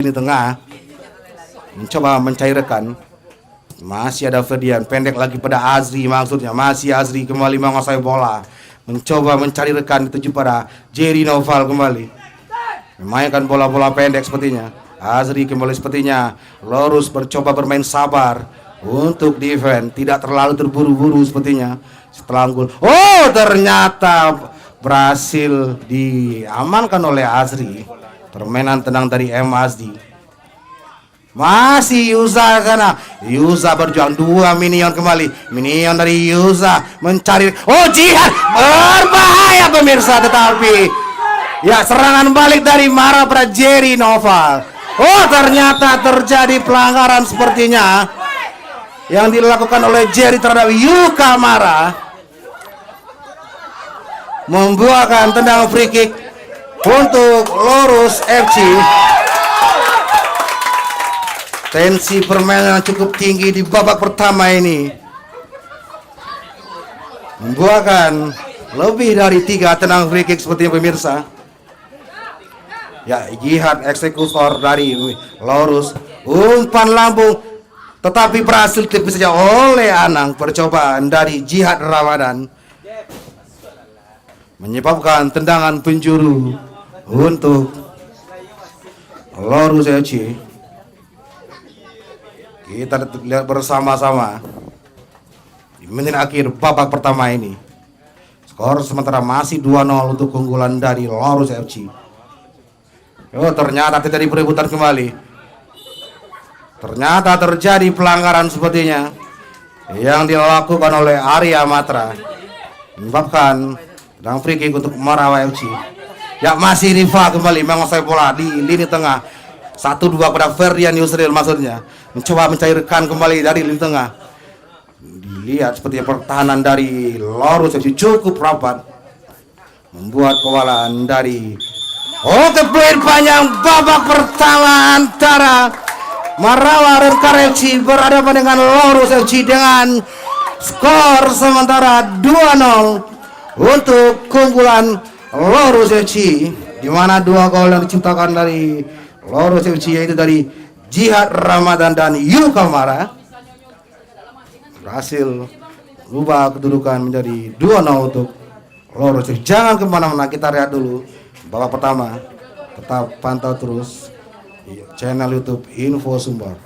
Ini tengah mencoba mencairkan. Masih ada Ferdian, pendek lagi pada Azri, maksudnya masih Azri kembali menguasai bola, mencoba mencari rekan, dituju pada Jerry Noval kembali memainkan bola-bola pendek sepertinya. Azri kembali sepertinya Lorus mencoba bermain sabar untuk defense, tidak terlalu terburu-buru sepertinya. Setelah unggul, oh ternyata berhasil diamankan oleh Azri. Permainan tenang dari M Azdi. Masih Yuza sana. Yuza berjuang, dua minion kembali. Minion dari Yuza mencari. Oh Jihad berbahaya pemirsa, tetapi ya serangan balik dari Mara pada Jerry Noval. Oh ternyata terjadi pelanggaran sepertinya yang dilakukan oleh Jerry terhadap Yuka Mara, membuahkan tendang free kick untuk Lorus FC. Tensi permainan cukup tinggi di babak pertama ini, membuahkan lebih dari 3 tenang free kick seperti pemirsa. Ya, Jihad eksekutor dari Lorus, umpan lambung tetapi berhasil tipis saja oleh Anang. Percobaan dari Jihad Ramadan menyebabkan tendangan penjuru untuk Lorus FC. Kita lihat bersama-sama di menit akhir babak pertama ini. Skor sementara masih 2-0 untuk keunggulan dari Lorus FC. Oh ternyata terjadi perebutan kembali. Ternyata terjadi pelanggaran sepertinya yang dilakukan oleh Arya Matra, menyebabkan tenang free kick untuk Marawa FC. Ya masih Riva kembali menguasai bola di lini tengah. 1-2 pada Ferdian Yusril, maksudnya mencoba mencairkan kembali dari lini tengah. Dilihat seperti pertahanan dari Lorus FC cukup rapat, membuat kewalahan dari keplayer panjang babak pertama antara Marawa dan FC berhadapan dengan Lorus FC dengan skor sementara 2-0 untuk keunggulan Lorus FC, di mana 2 gol yang diciptakan dari Lorus FC yaitu dari Jihad Ramadan dan Yuka Mara berhasil berubah kedudukan menjadi 2-0 untuk Lorus FC. Jangan kemana-mana, kita lihat dulu babak pertama. Tetap pantau terus channel YouTube Info Sumbar.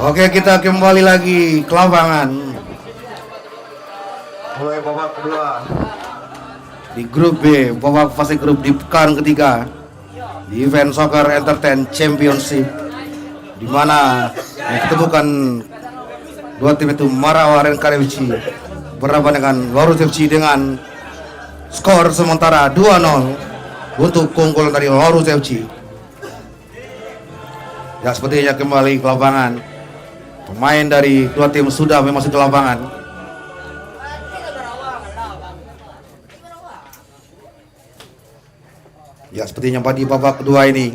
Oke, kita kembali lagi ke lapangan. Mulai babak kedua di grup B, babak fase grup di pekan ketiga di event Soccer Entertain Championship, di mana ditemukan dua tim itu Marawa Renkar FC berhadapan dengan Lorus FC dengan skor sementara 2-0 untuk keunggulan dari Lorus FC. Ya, sepertinya kembali ke lapangan. Pemain dari dua tim sudah memasuki lapangan. Ya, sepertinya pada babak kedua ini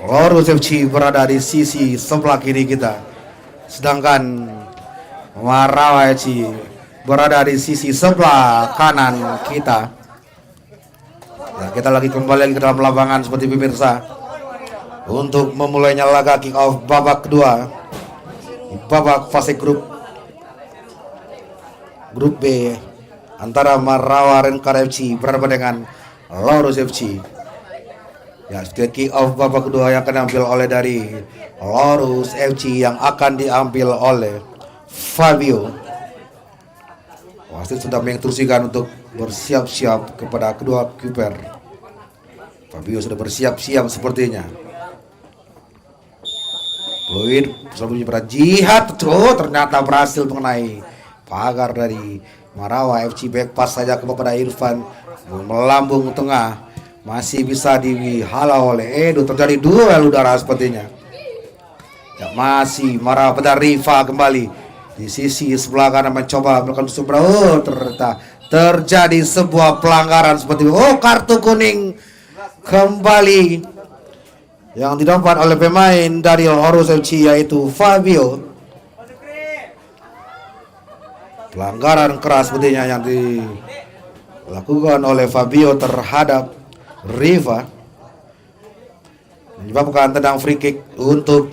Lorus FC berada di sisi sebelah kiri kita, sedangkan Marawa FC berada di sisi sebelah kanan kita. Ya, kita lagi kembali lagi ke dalam lapangan seperti pemirsa untuk memulainya laga kick off babak kedua di babak fase grup B antara Marawa Renkar FC berhadapan dengan Lorus FC. Ya, kick off babak kedua yang akan diambil oleh dari Lorus FC yang akan diambil oleh Fabio. Wasit sudah menginstruksikan untuk bersiap-siap kepada kedua kiper. Fabio sudah bersiap-siap sepertinya. Fluid selalu berjihad, ternyata berhasil mengenai pagar dari Marawa FC. Back pass saja kepada Irfan, melambung tengah, masih bisa dihalau oleh Edo. Terjadi duel udara sepertinya. Ya, masih Marawa pada Riva kembali di sisi sebelah kanan mencoba melakukan subra. Ternyata terjadi sebuah pelanggaran seperti itu. Kartu kuning kembali yang didapat oleh pemain dari Lorus FC yaitu Fabio. Pelanggaran keras sepertinya yang dilakukan oleh Fabio terhadap Riva, menyebabkan tendang free kick untuk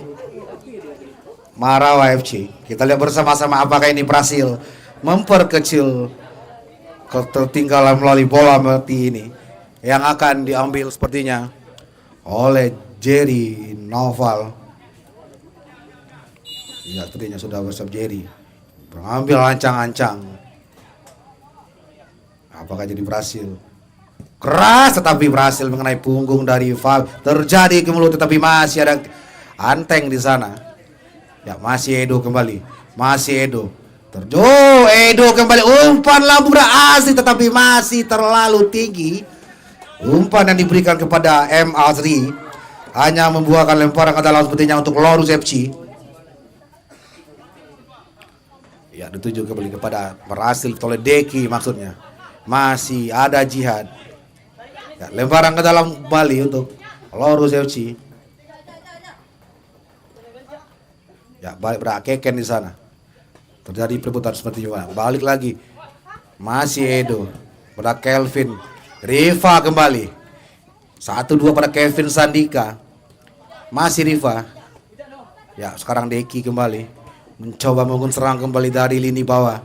Marawa FC. Kita lihat bersama-sama apakah ini berhasil memperkecil ketertinggalan melalui bola mati ini yang akan diambil sepertinya oleh Jerry Noval. Ya, sepertinya sudah bersiap Jerry mengambil ancang-ancang. Apakah jadi berhasil? Keras tetapi berhasil mengenai punggung dari Fab. Terjadi ke mulut tetapi masih ada Anteng di sana. Ya, masih Edo kembali. Masih Edo. Edo kembali, umpan lambung berhasil tetapi masih terlalu tinggi. Umpan yang diberikan kepada M. Azri hanya membuahkan lemparan ke dalam sepertinya untuk Lorus FC. Ya, dituju kembali kepada berhasil oleh Deki maksudnya. Masih ada Jihad. Ya, lemparan ke dalam kembali untuk Lorus FC. Ya, balik Keken di sana. Terjadi perebutan seperti itu. Balik lagi. Masih Edo pada Kelvin. Riva kembali. 1-2 pada Kevin Sandika. Masih Riva. Ya, sekarang Deki kembali mencoba menggunakan serang kembali dari lini bawah.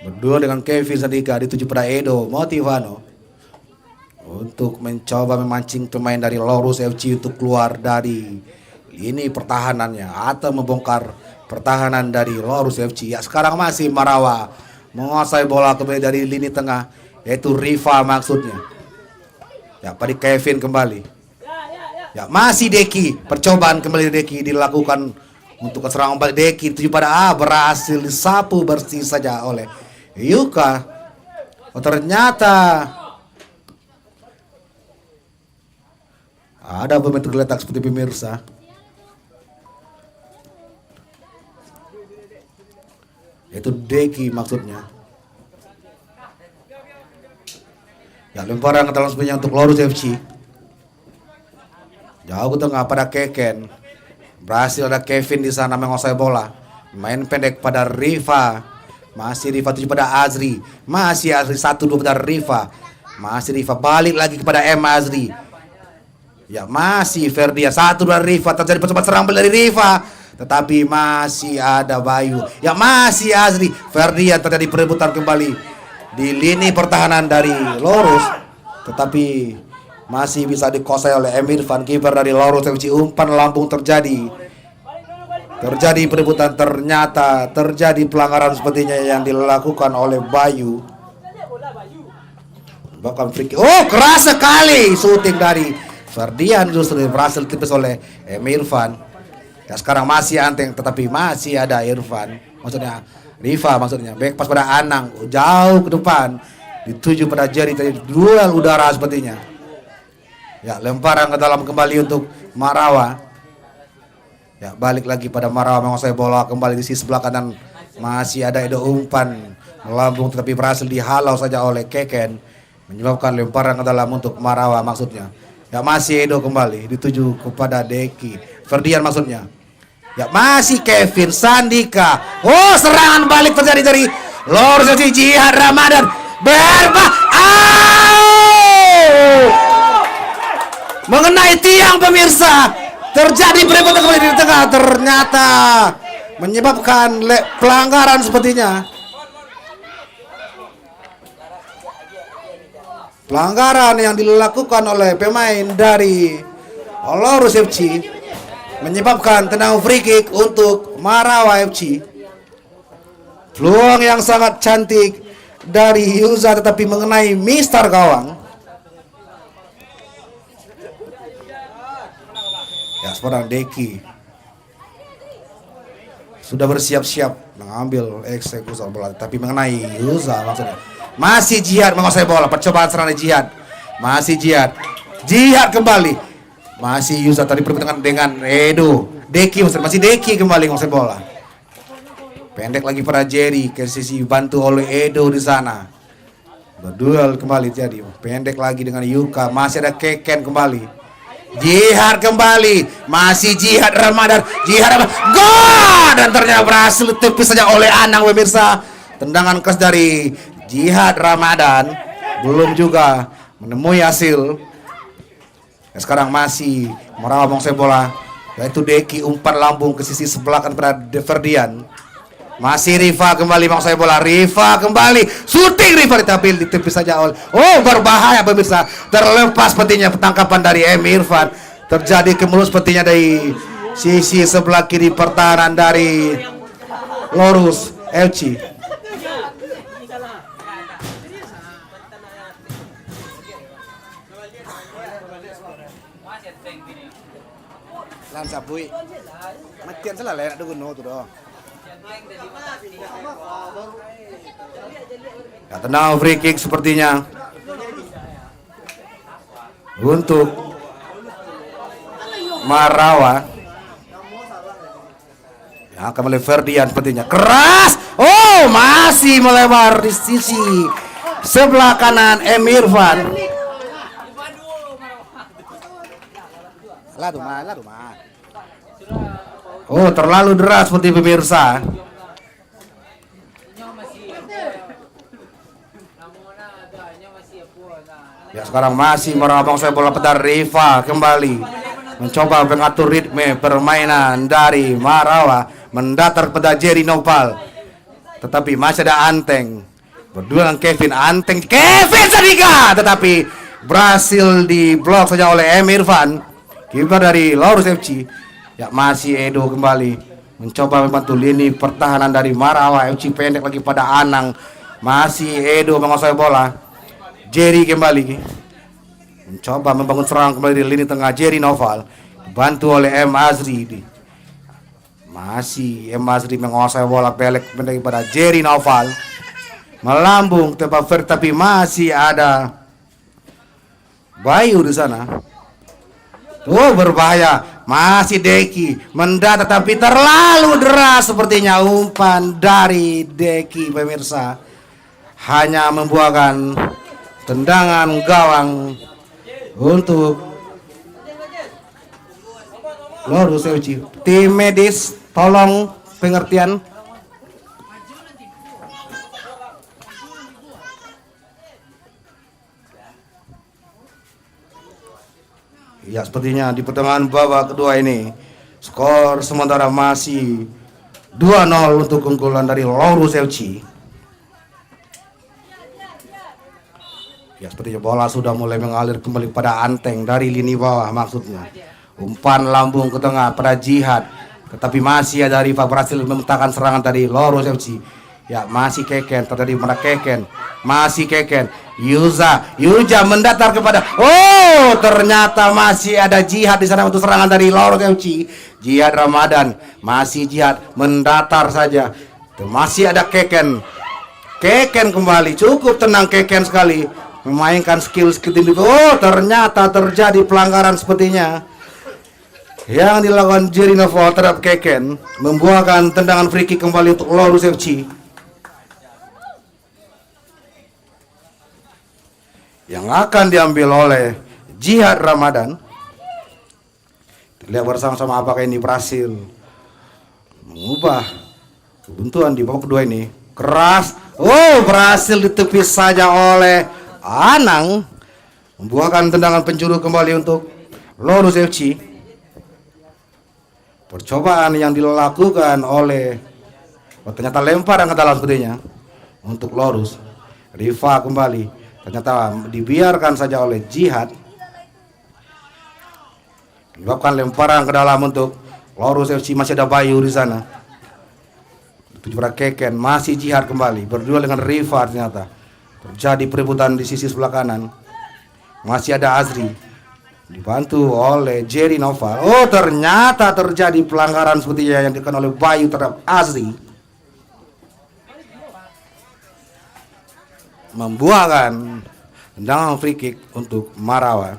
Berdua dengan Kevin Sandika, dituju pada Edo Motivano untuk mencoba memancing pemain dari Lorus FC untuk keluar dari lini pertahanannya atau membongkar pertahanan dari Lorus FC. Ya, sekarang masih Marawa menguasai bola kembali dari lini tengah, yaitu Riva maksudnya. Ya, pada Kevin kembali. Ya, masih Deki, percobaan kembali Deki dilakukan untuk serangan balik Deki, tuju pada berhasil disapu bersih saja oleh Yuka. Ternyata ada pemain tergeletak seperti pemirsa. Itu Deki maksudnya. Ya, lemparan ke dalam sebenarnya untuk Lorus FC. Jauh ke tengah pada Keken. Berhasil ada Kevin di sana menguasai bola. Main pendek pada Riva. Masih Riva tuju pada Azri. Masih Azri 1-2 pada Riva. Masih Riva balik lagi kepada M. Azri. Ya, masih Ferdia 1-2 Riva. Terjadi percobaan serang dari Riva, tetapi masih ada Bayu. Ya, masih Azri. Ferdia terjadi perebutan kembali di lini pertahanan dari Lorus, tetapi masih bisa dikuasai oleh Emir Van, kiper dari Lorus FC. Umpan lambung terjadi Terjadi perebutan, ternyata terjadi pelanggaran sepertinya yang dilakukan oleh Bayu. Bahkan free kick. Oh, keras sekali syuting dari Ferdian, justru berhasil tipis oleh Irfan. Ya sekarang masih Anteng, tetapi masih ada Irfan. Maksudnya Riva, maksudnya back pas pada Anang, jauh ke depan, dituju pada Jerry, tadi duel udara sepertinya. Ya lemparan ke dalam kembali untuk Marawa. Ya balik lagi pada Marawa menguasai bola kembali di sisi sebelah kanan. Masih ada Edo umpan melambung, tetapi berhasil dihalau saja oleh Keken, menyebabkan lemparan ke dalam untuk Marawa maksudnya. Ya masih Edo kembali dituju kepada Deki Ferdian maksudnya. Ya masih Kevin Sandika. Oh, serangan balik terjadi dari Lors Jihad Ramadan. Mengenai tiang pemirsa. Terjadi perebutan kembali di tengah. Ternyata menyebabkan pelanggaran sepertinya. Pelanggaran yang dilakukan oleh pemain dari Lors FC menyebabkan tenang free kick untuk Marawa FC. Peluang yang sangat cantik dari Yuza tetapi mengenai Mister gawang. Ya sekarang Deki sudah bersiap-siap mengambil eksekusi bola, tapi mengenai Yuza maksudnya. Masih Jihad menguasai bola, percobaan serangan Jihad. Masih Jihad kembali. Masih Yusa tadi perbentangan dengan Edo. Deki masih Deki kembali menguasai bola. Pendek lagi pada Jerry ke sisi bantu oleh Edo di sana. Berduel kembali jadi. Pendek lagi dengan Yuka. Masih ada Keken kembali. Jihad kembali. Masih Jihad Ramadan. Gol! Dan ternyata berhasil tepis saja oleh Anang pemirsa. Tendangan keras dari Jihad Ramadan belum juga menemui hasil. Ya, sekarang masih Marawa menguasai bola, yaitu Deki umpan lambung ke sisi sebelah kan pada Ferdian. Masih Riva kembali menguasai bola. Riva kembali syuting, Riva tapi ditepis saja oleh. Oh, berbahaya pemirsa. Terlepas sepertinya petangkapan dari Irfan. Terjadi kemulut sepertinya dari sisi sebelah kiri pertahanan dari Lorus FC. Sabui matian salah lah ada gunung tu doh. Ya, tenang free kick sepertinya untuk Marawa. Ya, kembali Ferdian sepertinya keras. Oh, masih melebar di sisi sebelah kanan Irfan. Lah tuh mah. Oh, terlalu deras seperti pemirsa. Ya sekarang masih merabang saya bola pedar. Riva kembali mencoba mengatur ritme permainan dari Marawa, mendatar pada Jerry Nopal. Tetapi masih ada Anteng berdua dengan Kevin Sandika, tetapi berhasil diblok saja oleh Irfan, kiper dari Lorus FC. Ya masih Edo kembali mencoba membantu lini pertahanan dari Marawa FC, pendek lagi pada Anang. Masih Edo menguasai bola. Jerry kembali mencoba membangun serangan kembali di lini tengah. Jerry Noval dibantu oleh Azri. Masih Azri menguasai bola, pendek lagi pada Jerry Noval. Melambung tepat fair, tapi masih ada Bayu di sana. Oh, berbahaya. Masih Deki mendatar tapi terlalu deras sepertinya umpan dari Deki pemirsa. Hanya membuahkan tendangan gawang untuk Lorus FC. Tim medis tolong pengertian. Ya sepertinya di pertengahan babak kedua ini skor sementara masih 2-0 untuk keunggulan dari Lorus FC. Ya sepertinya bola sudah mulai mengalir kembali pada Anteng dari lini bawah maksudnya. Umpan lambung ke tengah pada Jihad. tetapi masih ada Rifa berhasil mementahkan serangan dari Loros FC. Ya, masih Keken, terjadi pada Keken, masih Keken, Yuja mendatar kepada, oh ternyata masih ada Jihad di sana untuk serangan dari Loros FC. Jihad Ramadan, masih Jihad mendatar saja, masih ada Keken, Keken kembali, cukup tenang Keken sekali, memainkan skill-skill tim. Oh ternyata terjadi pelanggaran sepertinya yang dilakukan Jerry Noval terhadap Keken, membuahkan tendangan free kick kembali untuk Loros FC. Yang akan diambil oleh Jihad Ramadan. Lihat bersama-sama apakah ini berhasil mengubah kebuntuan di babak kedua ini. Keras, oh berhasil ditepis saja oleh Anang, membuahkan tendangan penjuru kembali untuk Loros FC. Percobaan yang dilakukan oleh, ternyata lempar yang ke dalam sepertinya untuk Loros. Rifa kembali, ternyata dibiarkan saja oleh Jihad, menyebabkan lemparan ke dalam untuk Loros FC. Masih ada Bayu di sana, tujuh pada Keken, masih Jihad kembali berdua dengan Rifa. Ternyata terjadi perebutan di sisi sebelah kanan, masih ada Azri dibantu oleh Jerry Noval. Oh ternyata terjadi pelanggaran sepertinya yang dilakukan oleh Bayu terhadap Azri, membuahkan tendangan free kick untuk Marawa.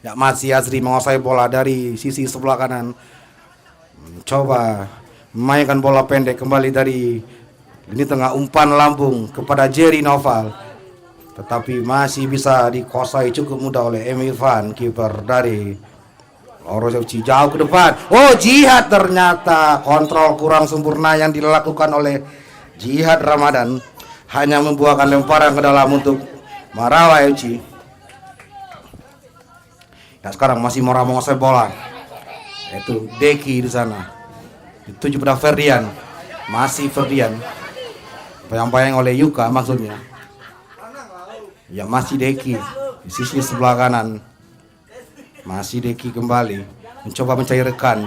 Ya, masih Azri menguasai bola dari sisi sebelah kanan, mencoba memainkan bola pendek kembali dari lini tengah, umpan lambung kepada Jerry Noval, tetapi masih bisa dikuasai cukup mudah oleh Emirvan, kiper dari Loros FC. Jauh ke depan, oh Jihad, ternyata kontrol kurang sempurna yang dilakukan oleh Jihad Ramadan, hanya membuahkan lemparan ke dalam untuk Marawa FC. Nah sekarang masih Marawa menguasai bola, itu Deki di sana, dituju pada Ferdian, masih Ferdian, bayang-bayang oleh Yuka maksudnya. Ya masih Deki di sisi sebelah kanan, masih Deki kembali mencoba mencairkan.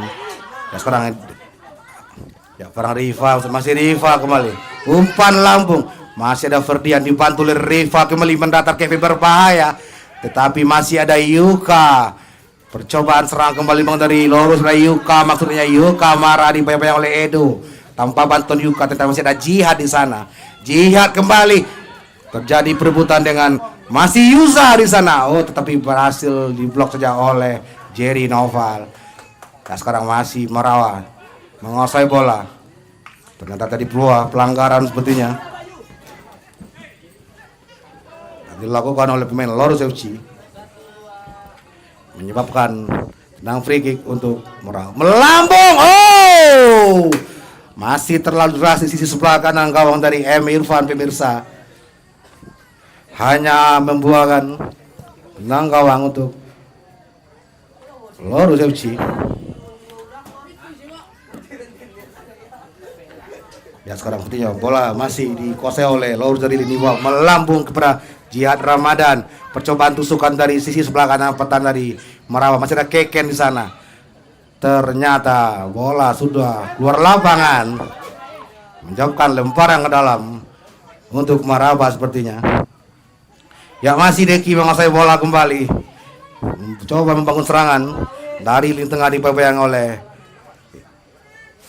Ya sekarang ya perang Rifa, masih Rifa kembali, umpan lambung. Masih ada Ferdian dibantu oleh Rifa kembali mendatar Kevin berbahaya, tetapi masih ada Yuka. Percobaan serang kembali bang dari Loros dari Yuka, maksudnya Yuka marah dibayang-bayang oleh Edo tanpa bantuan Yuka, tetapi masih ada Jihad di sana. Jihad kembali, terjadi perebutan dengan masih Yuza di sana. Oh tetapi berhasil diblok saja oleh Jerry Noval. Nah sekarang masih Marawa menguasai bola. Ternyata tadi pelanggaran sepertinya dilakukan oleh pemain Loros FC, menyebabkan tendangan free kick untuk Marawa. Melambung, oh masih terlalu deras di sisi sebelah kanan gawang dari M. Irfan. Pemirsa, hanya membuahkan tendangan gawang untuk Loros FC. Ya sekarang sepertinya bola masih dikuasai oleh Loros dari lini bawah, melambung kepada Jihad Ramadan. Percobaan tusukan dari sisi sebelah kanan petan dari Marawa, masih ada Keken di sana. Ternyata bola sudah keluar lapangan, menjawabkan lemparan ke dalam untuk Marawa sepertinya. Ya masih Deki menguasai bola kembali, coba membangun serangan dari lini tengah dibayang oleh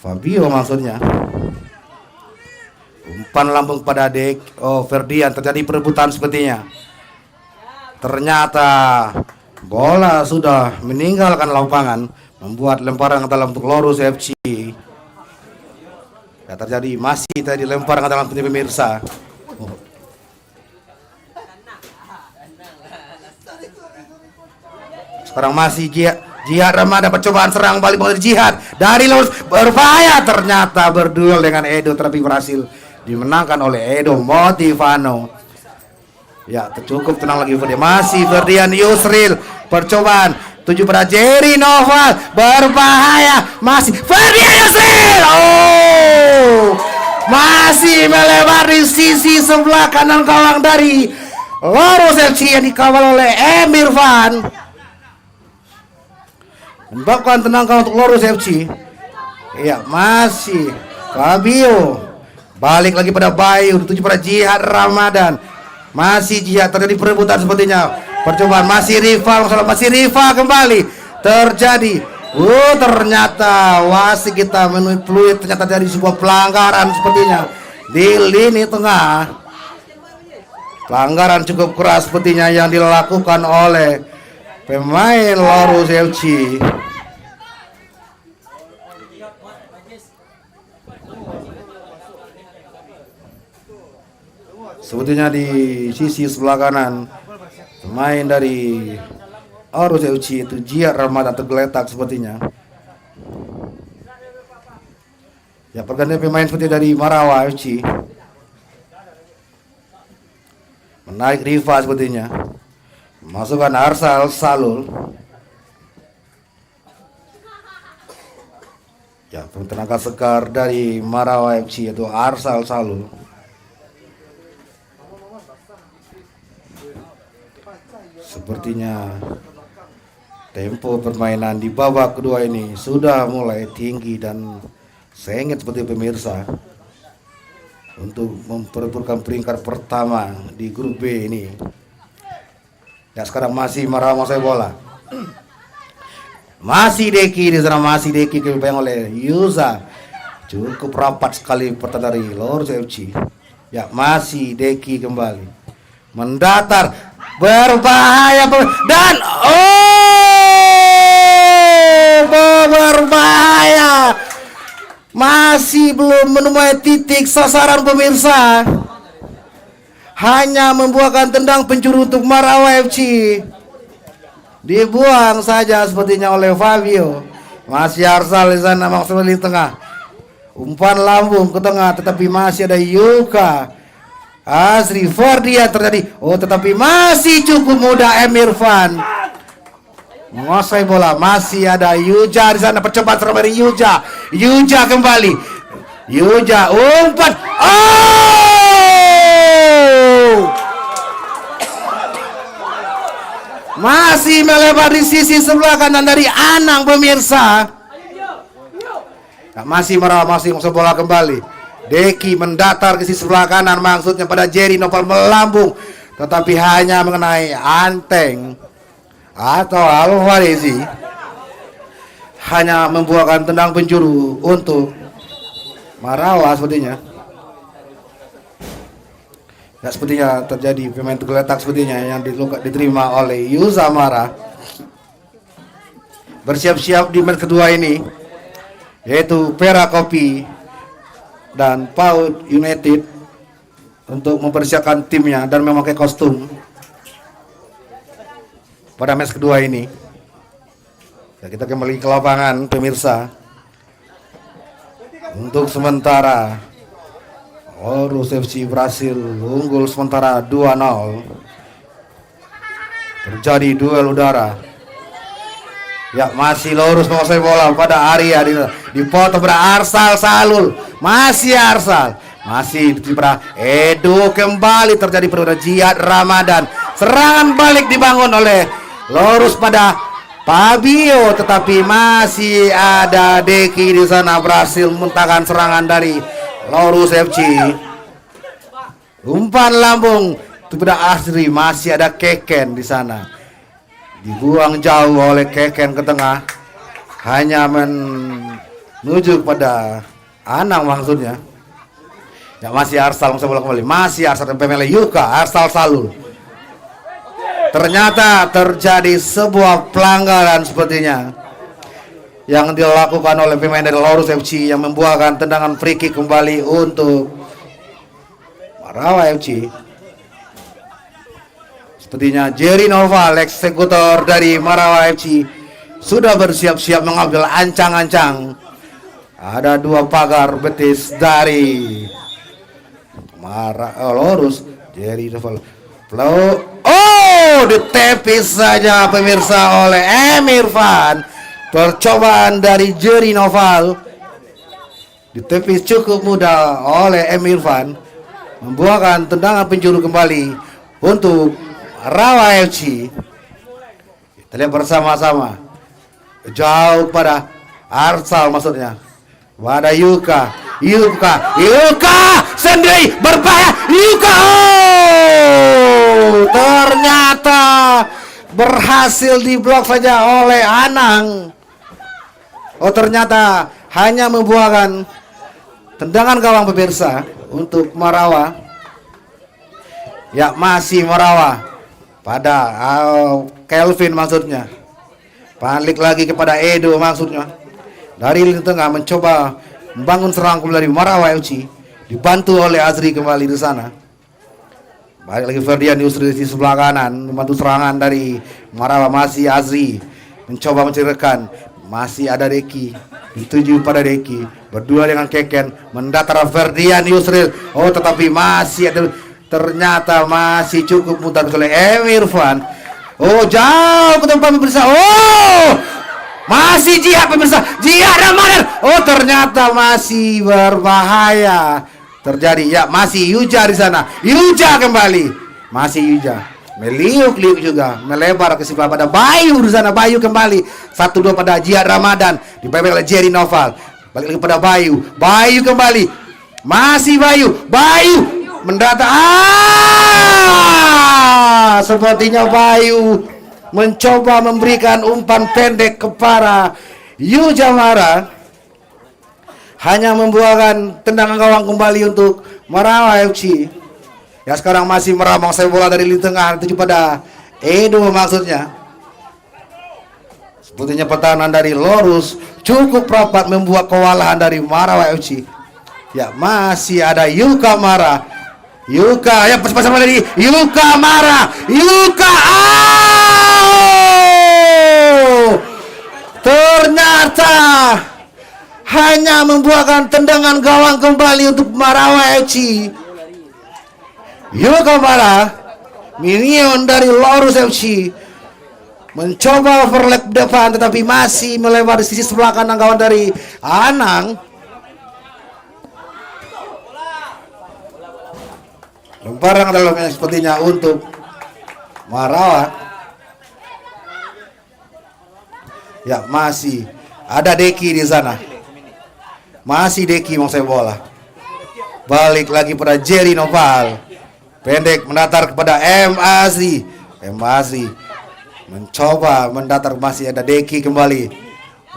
Fabio maksudnya. Umpan lambung pada Ferdian, terjadi perebutan sepertinya. Ternyata bola sudah meninggalkan lapangan, membuat lemparan ke dalam untuk Loros FC. Ya terjadi masih tadi lemparan ke dalam pemirsa. Sekarang masih Jihad Ramadan, percobaan serang balik dari Jihad dari Loros, berbahaya, ternyata berduel dengan Edo, tapi berhasil dimenangkan oleh Edo Motivano. Ya cukup tenang lagi Ferdian, masih Ferdian Yusril, percobaan tuju pada Jerry Noval, berbahaya, masih Ferdian Yusril, oh masih melebar di sisi sebelah kanan gawang dari Loros FC yang dikawal oleh Emirvan, menyebabkan tenang untuk Loros FC. Ya, masih Fabio. Balik lagi pada Bayu, dituju pada Jihad Ramadan. Masih Jihad, terjadi perebutan sepertinya. Percobaan masih rival, masih rival kembali terjadi. Ternyata wasit kita menuju fluid, ternyata dari sebuah pelanggaran sepertinya di lini tengah. Pelanggaran cukup keras sepertinya yang dilakukan oleh pemain Lorus FC. Sebetulnya di sisi sebelah kanan pemain dari Lorus FC itu Jihad Ramadan tergeletak sepertinya. Ya, pergantian pemain seperti dari Marawa FC. Menarik Riva sepertinya. Masukkan Arsal Salul. Ya, tenaga sekar dari Marawa FC yaitu Arsal Salul. Sepertinya tempo permainan di babak kedua ini sudah mulai tinggi dan sengit seperti pemirsa untuk memperebutkan peringkat pertama di grup B ini. Ya, sekarang masih Marawa menguasai bola. Masih Deki di sana, masih Deki dipegang oleh Yuza. Cukup rapat sekali pertahanan dari Lorus FC. Ya, masih Deki kembali mendatar. Berbahaya dan berbahaya. Masih belum menemui titik sasaran pemirsa. Hanya membuahkan tendang penjuru untuk Marawa FC. Dibuang saja sepertinya oleh Fabio. Masih Arsal di sana maksudnya di tengah. Umpan lambung ke tengah tetapi masih ada Yuka. Asri Ferdian terjadi. Tetapi masih cukup mudah Emirfan menguasai bola. Masih ada Yuja di sana, percobaan serang dari Yuja. Yuja kembali. Yuja umpan. Masih melebar di sisi sebelah kanan dari Anang pemirsa. Masih Marawa, masih masuk bola kembali. Deki mendatar ke sisi sebelah kanan, maksudnya pada Jerry Noval melambung, tetapi hanya mengenai Anteng atau Alvarezi. Hanya membuahkan tendang penjuru untuk Marawa sepertinya. Ya, sepertinya terjadi pemain tergeletak sepertinya yang diterima oleh Yuzamara. Bersiap-siap di match kedua ini yaitu Pera Kopi dan PAUD United untuk mempersiapkan timnya dan memakai kostum pada match kedua ini. Ya, kita kembali ke lapangan pemirsa. Untuk sementara Lorus FC berhasil unggul sementara 2-0. Terjadi duel udara. Ya, masih Lorus menguasai bola pada Arya dipotong pada Arsal Salul. Masih Arsal, masih pada Edo kembali terjadi perebutan Jihad Ramadan. Serangan balik dibangun oleh Lorus pada Fabio, tetapi masih ada Deki di sana berhasil memuntahkan serangan dari Lorus FC. Umpan lambung kepada Asri, masih ada Keken di sana. Dibuang jauh oleh Keken ke tengah. Hanya menuju pada Anang maksudnya. Ya, masih Arsal masuk bola kembali. Masih Arsal dan pemain Yuka, Arsal Salul. Ternyata terjadi sebuah pelanggaran sepertinya yang dilakukan oleh pemain dari Lorus FC yang membuahkan tendangan free kick kembali untuk Marawa FC. Sepertinya Jerry Noval, eksekutor dari Marawa FC, sudah bersiap-siap mengambil ancang-ancang. Ada dua pagar betis dari Lorus. Jerry Noval. Ditepis saja pemirsa oleh Emirfan. Percobaan dari Jerry Noval ditepis cukup mudah oleh Emirfan, membuahkan tendangan penjuru kembali untuk Rawa FC. Kita lihat bersama-sama jauh pada Arsal maksudnya. Pada Yuka sendiri berbahaya. Yuka, ternyata berhasil diblok saja oleh Anang. Ternyata hanya membuahkan tendangan gawang pemirsa untuk Marawa. Ya, masih Marawa pada Kelvin maksudnya. Balik lagi kepada Edo maksudnya. Dari lini tengah mencoba membangun serangan kembali Marawa FC, dibantu oleh Azri kembali di sana. Balik lagi Ferdian Yusri di sebelah kanan membantu serangan dari Marawa. Masih Azri mencoba mencari rekan. Masih ada Deki, dituju pada Deki, berdua dengan Keken, mendatar Ferdian Yusril. Tetapi masih ada, ternyata masih cukup mudah oleh Irfan. Jauh ke tempat pemirsa. Masih Jihad pemirsa, Jihad Ramadan. Ternyata masih berbahaya terjadi. Ya, masih Yuja di sana. Yuja kembali, masih Yuja. Meliuk-liuk juga, melebar ke sebelah pada Bayu di sana. Bayu kembali 1-2 pada Jihad Ramadan, dibebek oleh Jerry Noval. Balik lagi pada Bayu. Bayu kembali, masih Bayu mendata. Sepertinya Bayu mencoba memberikan umpan pendek kepada Yujamara, hanya membuahkan tendangan gawang kembali untuk Marawa FC. Ya, sekarang masih meramang saya bola dari lini tengah, tuju pada Edo maksudnya. Sepertinya pertahanan dari Lorus cukup rapat membuat kewalahan dari Marawa FC. Ya, masih ada Yuka Mara. Yuka, ya pas-pasan dari Yuka Mara. Yuka, ternyata hanya membuahkan tendangan gawang kembali untuk Marawa FC. Yuka Mara, minion dari Lorus FC, mencoba overlap depan tetapi masih melebar di sisi sebelah kanan kawan dari Anang. Lemparan dalamnya sepertinya untuk Marawa. Ya, masih ada Deki di sana. Masih Deki mau saya bola. Balik lagi pada Jerry Noval. Pendek mendatar kepada M. Azri mencoba mendatar, masih ada Deki kembali.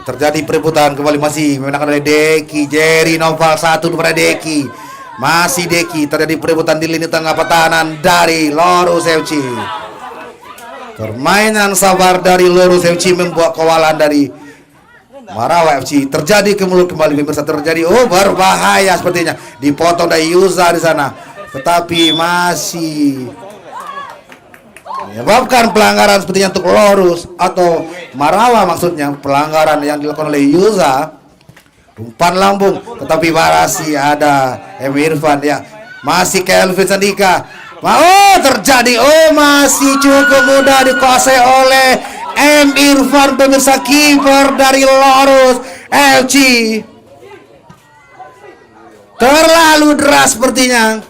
Terjadi perebutan kembali, masih memenangkan oleh Deki. Jerry Noval 1 kepada Deki. Masih Deki, terjadi perebutan di lini tengah pertahanan dari Lorus FC. Permainan sabar dari Lorus FC membuat kewalahan dari Marawa FC. Terjadi ke mulut kembali pemirsa, terjadi berbahaya sepertinya. Dipotong dari Yuza di sana. Tetapi masih menyebabkan pelanggaran sepertinya untuk Lorus atau Marawa maksudnya. Pelanggaran yang dilakukan oleh Yuza, umpan lambung, tetapi masih ada M. Irfan. Ya, masih Kelvin Sandika. Terjadi masih cukup mudah dikuasai oleh M. Irfan pemirsa, kiper dari Lorus FC. Terlalu deras sepertinya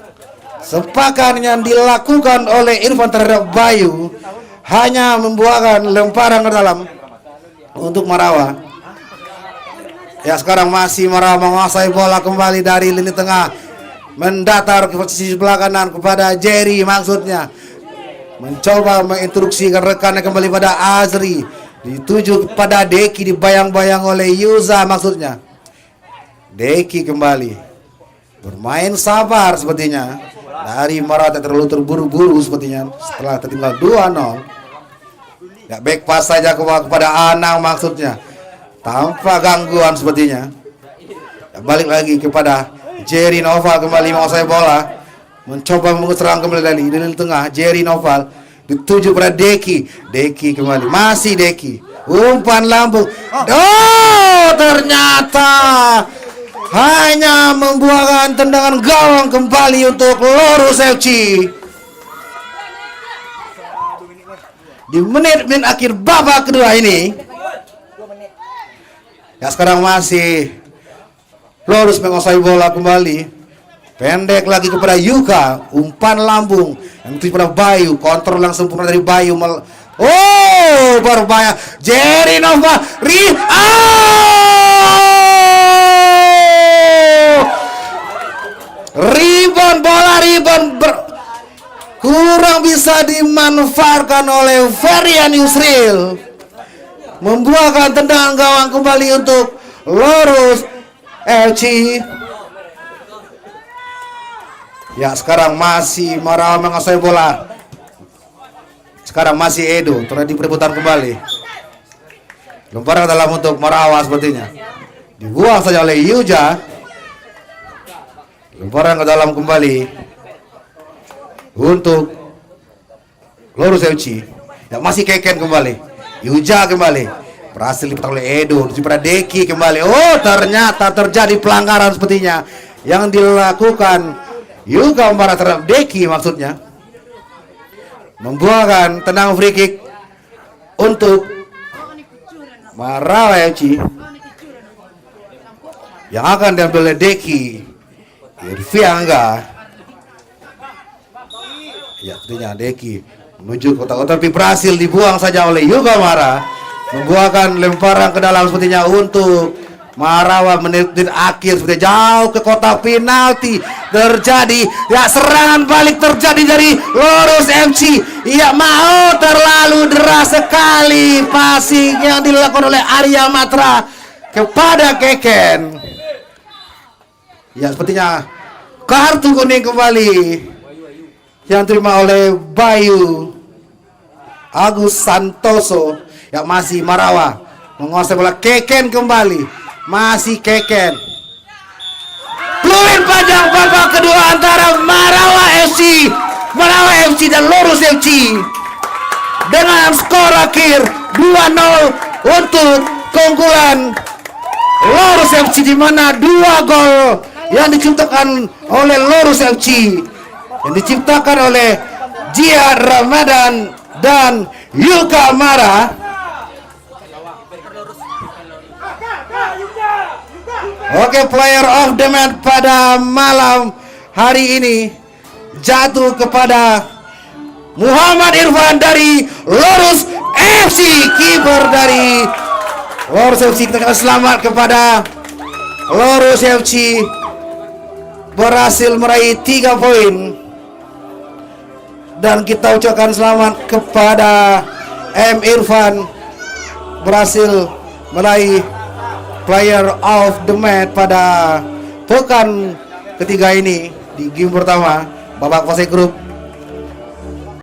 sepakan yang dilakukan oleh Irfan terhadap Bayu, hanya membuahkan lemparan ke dalam untuk Marawa. Ya, sekarang masih Marawa menguasai bola kembali dari lini tengah, mendatar ke posisi sebelah kanan kepada Jerry maksudnya, mencoba menginstruksikan rekannya kembali pada Azri, dituju pada Deki, dibayang-bayang oleh Yuza maksudnya. Deki kembali bermain sabar sepertinya dari Marawa, terlalu terburu-buru sepertinya setelah tertinggal 2-0. Ya, back pass saja kepada Anang maksudnya, tanpa gangguan sepertinya. Ya, balik lagi kepada Jerry Noval kembali menguasai bola, mencoba menguserang kembali dari lini tengah. Jerry Noval dituju pada Deki. Deki kembali, masih Deki, umpan lambung. Ternyata hanya membuahkan tendangan gawang kembali untuk Lorus FC. Di menit-menit akhir babak kedua ini. Ya, sekarang masih Lorus menguasai bola kembali. Pendek lagi kepada Yuka, umpan lambung yang itu pada Bayu, kontrol yang sempurna dari Bayu. Berbahaya. Jerry Nova Ribon kurang bisa dimanfaatkan oleh Ferdian Yusril, membuahkan tendangan gawang kembali untuk Lorus FC. Ya, sekarang masih Marawa menguasai bola. Sekarang masih Edo, terjadi perebutan kembali. Lemparan dalam untuk Marawa sepertinya. Dibuang saja oleh Yuja. Lemparan ke dalam kembali untuk Lorus FC. Ya, masih Keken kembali. Yuja kembali. Berhasil dipetak oleh Edo. Daripada Deki kembali. Oh, ternyata terjadi pelanggaran sepertinya yang dilakukan Yuga Mara terhadap Deki, maksudnya membuahkan tenang free kick untuk Marawa FC yang akan diambil oleh Deki Irviangga. Ya, artinya Deki menuju kotak-kotak, tapi berhasil dibuang saja oleh Yuga Mara, membuahkan lemparan ke dalam sepertinya untuk Marawa. Menit akhir seperti jauh ke kotak penalti terjadi. Ya, serangan balik terjadi dari Lorus FC. Ya, mau terlalu deras sekali passing yang dilakukan oleh Arya Matra kepada Keken. Ya, sepertinya kartu kuning kembali yang terima oleh Bayu Agus Santoso. Ya, masih Marawa menguasai bola. Keken kembali, masih Keken. Peluit panjang babak kedua antara Marawa FC dan Lorus FC dengan skor akhir 2-0 untuk keunggulan Lorus FC, di mana 2 gol yang diciptakan oleh Lorus FC yang diciptakan oleh Jihad Ramadan dan Yuka Mara. Oke, player of the match pada malam hari ini jatuh kepada Muhammad Irfan dari Lorus FC. Kiper dari Lorus FC, kita selamat kepada Lorus FC, berhasil meraih 3 poin. Dan kita ucapkan selamat kepada M. Irfan, berhasil meraih player of the match pada pekan ketiga ini di game pertama babak fase grup